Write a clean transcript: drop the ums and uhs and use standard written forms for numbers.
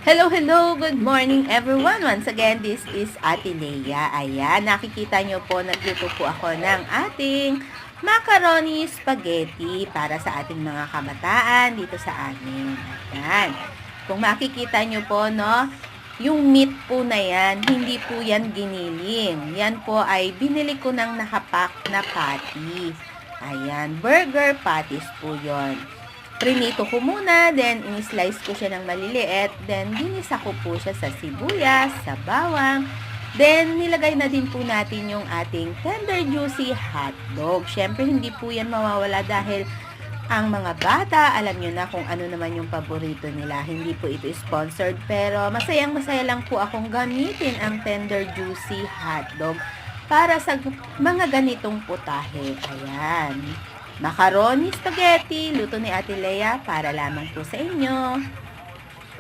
Hello, hello! Good morning everyone! Once again, this is Ate Leia. Ayan, nakikita nyo po, nagluto po ako ng ating macaroni spaghetti para sa ating mga kabataan dito sa amin. Ayan. Kung makikita nyo po, no, yung meat po na yan, hindi po yan giniling. Yan po ay binili ko ng nakapack na patties. Ayan, burger patties po yon. Prinito ko muna, then in-slice ko siya ng maliliit, then ginisa ko po siya sa sibuyas, sa bawang, then nilagay na din po natin yung ating tender juicy hotdog. Syempre hindi po yan mawawala dahil ang mga bata, alam nyo na kung ano naman yung paborito nila. Hindi po ito sponsored, pero masayang masaya lang po akong gamitin ang tender juicy hotdog para sa mga ganitong putahe. Ayan. Macaroni spaghetti, luto ni Ate Leia para lamang po sa inyo.